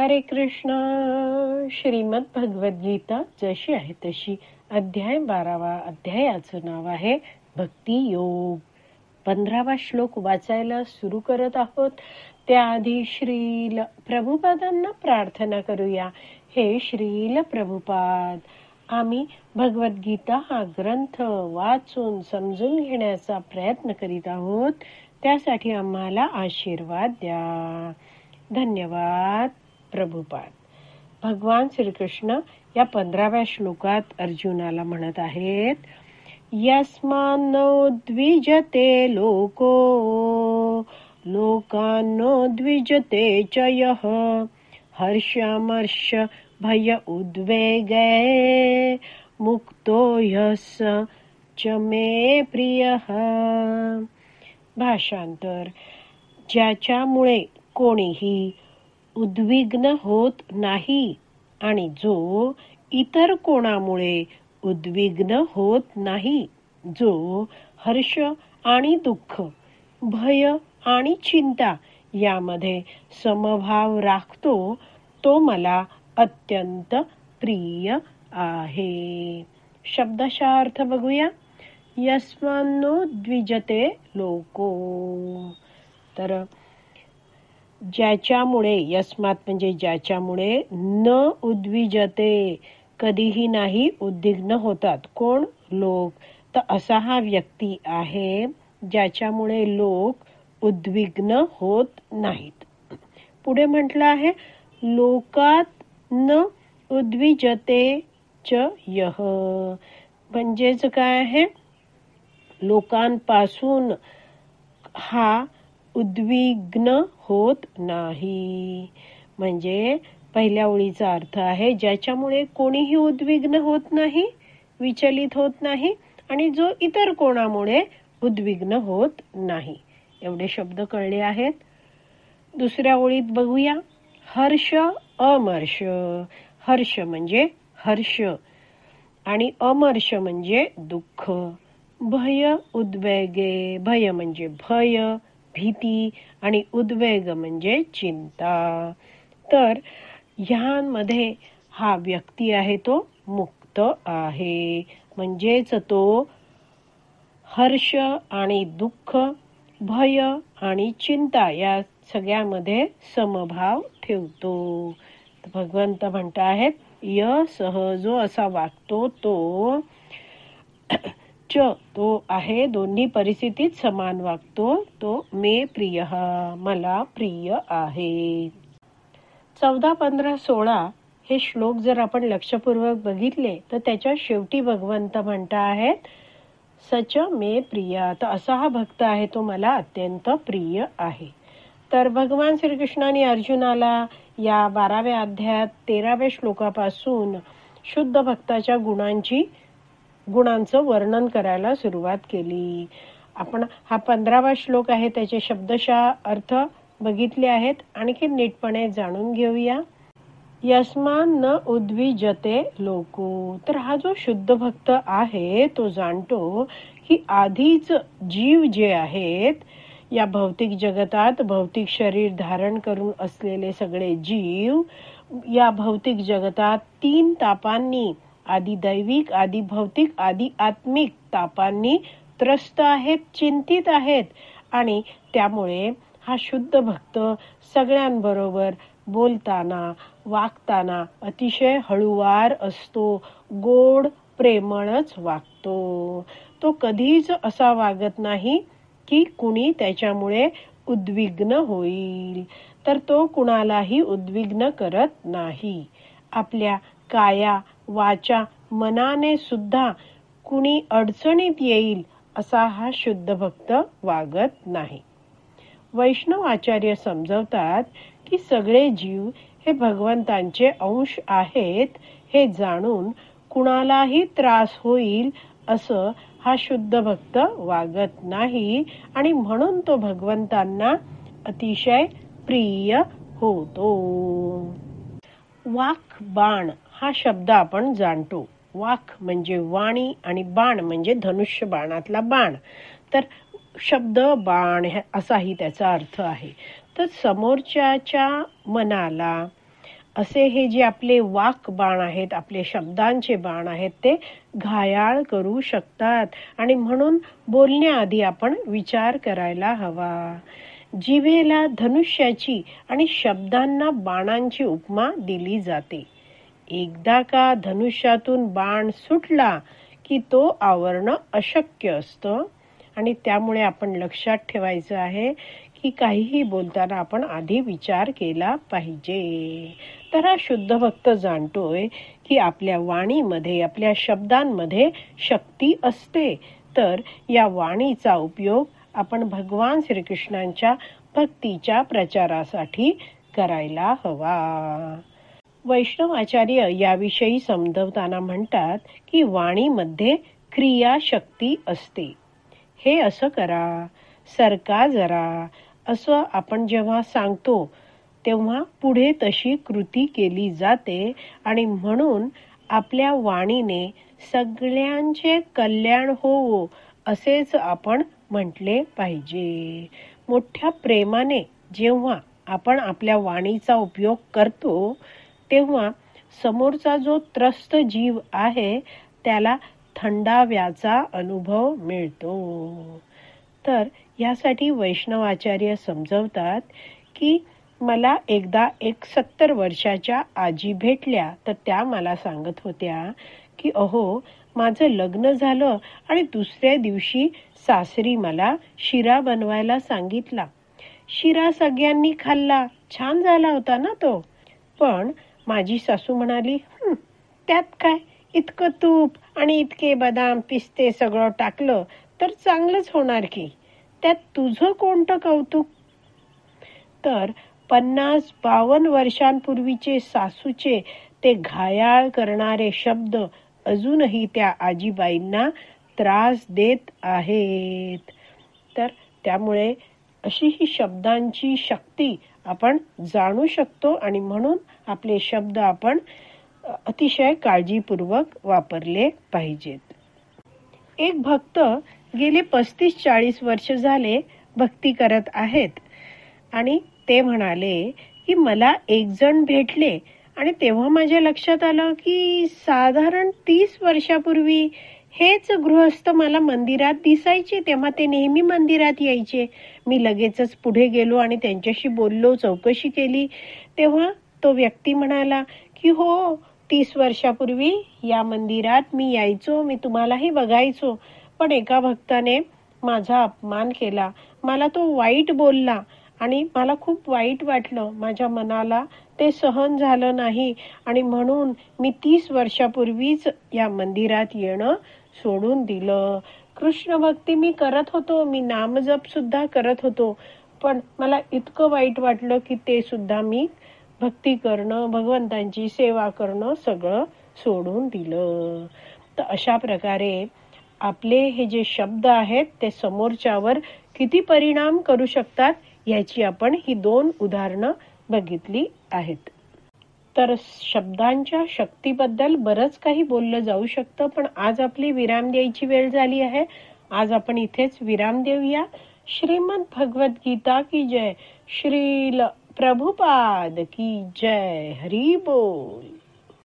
हरे कृष्ण. श्रीमद भगवद्गीता जशी आहे तशी, अध्याय 12. अध्यायाचं नाव आहे भक्ती योग. 15वा श्लोक वाचायला सुरू करत आहोत. त्याआधी श्रील प्रभुपादांना प्रार्थना करूया. हे श्रील प्रभुपाद, आम्ही भगवद्गीता हा ग्रंथ वाचून समजून घेण्याचा प्रयत्न करीत आहोत. त्यासाठी आम्हाला आशीर्वाद द्या. धन्यवाद प्रभुपाद. भगवान श्रीकृष्ण या 15व्या श्लोकात अर्जुनाला म्हणत आहेत, यस्मान्नो द्विजते लोको लोकान्नो द्विजते च यः हर्षमर्ष भय उद्वेगे मुक्तो यस च मे प्रियः. भाषांतर. ज्याच्यामुळे कोणीही उद्विग्न होत नाही आणि जो इतर कोणामुळे उद्विग्न होत नाही, जो हर्ष आणि दुःख, भय आणि चिंता यामध्ये समभाव राखतो, तो मला अत्यंत प्रिय आहे. शब्दशः अर्थ बघूया. यस्मान्नो द्विजते लोको, तर ज्याच्यामुळे, यस्मात म्हणजे ज्याच्यामुळे, न उद्विजते कधीही नाही उद्विग्न होतात. कोण? लोक. तर असा हा व्यक्ती आहे ज्याच्यामुळे लोक उद्विग्न होत नाहीत. पुढे म्हटलं आहे, लोकात न उद्विजते च यः, म्हणजेच काय आहे, लोकांपासून हा उद्विग्न होत नाही. म्हणजे पहिल्या ओळीचा अर्थ आहे, ज्याच्यामुळे कोणीही उद्विग्न होत नाही, विचलित होत नाही, आणि जो इतर कोणामुळे उद्विग्न होत नाही. एवढे शब्द कळले आहेत. दुसऱ्या ओळीत बघूया. हर्ष अमर्ष. हर्ष म्हणजे हर्ष आणि अमर्ष म्हणजे दुःख. भय उद्वेगे. भय म्हणजे भय, भीती, आणि उद्वेग म्हणजे चिंता. तर ह्यांमध्ये हा व्यक्ती आहे तो मुक्त आहे. म्हणजेच तो हर्ष आणि दुःख, भय आणि चिंता या सगळ्यामध्ये समभाव ठेवतो. भगवंत म्हणत आहेत, यसह, जो असा वागतो तो च, तो आहे दोन्ही परिस्थितीत समान वागतो, तो मे प्रिय, मला प्रिय आहे. 14, 15, 16 हे श्लोक जर आपण लक्षपूर्वक बघितले तर त्याच्या शेवटी भगवंत म्हणत आहेत, सच मे प्रिय, तर असा हा भक्त आहे तो मला अत्यंत प्रिय आहे. तर भगवान श्रीकृष्णाने अर्जुनाला या 12व्या अध्यायात 13व्या श्लोकापासून शुद्ध भक्ताच्या गुणांचं वर्णन करायला सुरुवात केली. आपण हा 15वा श्लोक आहे, त्याचे शब्दशः अर्थ बघितले आहेत. आणखी नीटपणे जाणून घेऊया. यस्मान न उद्विजते लोको, तर हा जो शुद्ध भक्त आहे तो जाणतो की आधीच जीव जे आहेत या भौतिक जगतात, भौतिक शरीर धारण करून असलेले सगळे जीव या भौतिक जगतात 3 तापांनी, आधी दैविक, आधी भौतिक, आधी आत्मिक तापांनी त्रस्त आहेत, चिंतित आहेत. आणि त्यामुळे हा शुद्ध भक्त सगळ्यांबरोबर बोलताना, वागताना अतिशय हळूवार असतो, गोड प्रेमळच वागतो. तो कधीच असा वागत नाही की कुणी त्याच्यामुळे उद्विग्न होईल. तर तो कुणालाही उद्विग्न करत नाही. आपल्या काया, वाचा, मनाने सुद्धा कुणी अडचणीत येईल असा हा शुद्ध भक्त वागत नाही. वैष्णव आचार्य समजवतात की सगळे जीव हे भगवंतांचे अंश आहेत हे जाणून कुणालाही त्रास होईल असं हा शुद्ध भक्त वागत नाही, आणि म्हणून तो भगवंतांना अतिशय प्रिय होतो. वाक बाण हा शब्द आपण जाणतो. वाक म्हणजे वाणी आणि बाण म्हणजे धनुष्य बाणातला बाण. तर शब्द बाण असाही त्याचा अर्थ आहे. तर समोरच्याच्या मनाला असे हे जे आपले वाक बाण आहेत, आपले शब्दांचे बाण आहेत, ते घायाळ करू शकतात. आणि म्हणून बोलण्याआधी आपण विचार करायला हवा. जिभेला धनुष्याची आणि शब्दांना बाणांची उपमा दिली जाते. एकदा का धनुष्यातून बाण सुटला की तो आवरणं अशक्य असतं. आणि त्यामुळे आपण लक्षात ठेवायचं आहे की काहीही बोलताना आपण आधी विचार केला पाहिजे. तर हा शुद्ध भक्त जाणतोय की आपल्या वाणीमध्ये, आपल्या शब्दांमध्ये शक्ती असते. तर या वाणीचा उपयोग आपण भगवान श्रीकृष्णांच्या भक्तीच्या प्रचारासाठी करायला हवा. वैष्णव आचार्य याविषयी समजवताना म्हणतात की वाणीमध्ये क्रियाशक्ती असते. हे असं करा, सरका जरा, असं आपण जेव्हा सांगतो तेव्हा पुढे तशी कृती केली जाते. आणि म्हणून आपल्या वाणीने सगळ्यांचे कल्याण होवो असेच आपण म्हटले पाहिजे. मोठ्या प्रेमाने जेव्हा आपण आपल्या वाणीचा उपयोग करतो तेव्हा समोरचा जो त्रस्त जीव आहे त्याला थंडाव्याचा अनुभव मिळतो. तर यासाठी वैष्णवाचार्य समजवतात की मला एकदा 70 वर्षाच्या आजी भेटल्या. तर त्या मला सांगत होत्या की अहो, माझं लग्न झालं आणि दुसऱ्या दिवशी सासरी मला शिरा बनवायला सांगितला. शिरा सगळ्यांनी खाल्ला, छान झाला होता ना तो. पण माझी सासू म्हणाली, त्यात काय, इतकं तूप आणि इतके बदाम पिस्ते सगळं टाकलं तर चांगलंच होणार की, त्यात तुझं कोणतं कौतुक. तर 50-52 वर्षांपूर्वीचे सासूचे ते घायाळ करणारे शब्द अजूनही त्या आजीबाईंना त्रास देत आहेत. तर त्यामुळे अशी ही शब्दांची शक्ती आपण जाणू शकतो. आणि म्हणून आपले शब्द आपण अतिशय काळजीपूर्वक वापरले पाहिजेत. एक भक्त गेले 35-40 वर्ष झाले भक्ती करत आहेत. आणि ते म्हणाले की मला एक जण भेटले आणि तेव्हा माझ्या लक्षात आलं की साधारण 30 वर्षापूर्वी हेच गृहस्थ मला मंदिरात दिसायचे. तेव्हा ते नेहमी मंदिरात यायचे. मी लगेचच पुढे गेलो आणि त्यांच्याशी बोललो, चौकशी केली. तेव्हा तो व्यक्ती म्हणाला की हो, 30 वर्षापूर्वी या मंदिरात मी यायचो, मी तुम्हालाही बघायचो. पण एका भक्ताने माझा अपमान केला, मला तो वाईट बोलला आणि मला खूप वाईट वाटलं. माझ्या मनाला ते सहन झालं नाही आणि म्हणून मी 30 वर्षापूर्वीच या मंदिरात येणं सोडून दिलं. कृष्ण भक्ती मी करत होतो, मी नामजप सुद्धा करत होतो. पण मला इतकं वाईट वाटलं की ते सुद्धा मी भक्ती करणं, भगवंतांची सेवा करणं सगळं सोडून दिलं. तर अशा प्रकारे आपले हे जे शब्द आहेत ते समोरच्यावर किती परिणाम करू शकतात याची आपण ही 2 उदाहरणं बघितली आहेत. तर शब्दांच्या शक्तीबद्दल बरंच काही बोललं जाऊ शकतं, पण आज आपली विराम द्यायची वेळ झाली आहे. आज आपण इथेच विराम देऊया. श्रीमद भगवत गीता की जय. श्रील प्रभुपाद की जय. हरी बोल.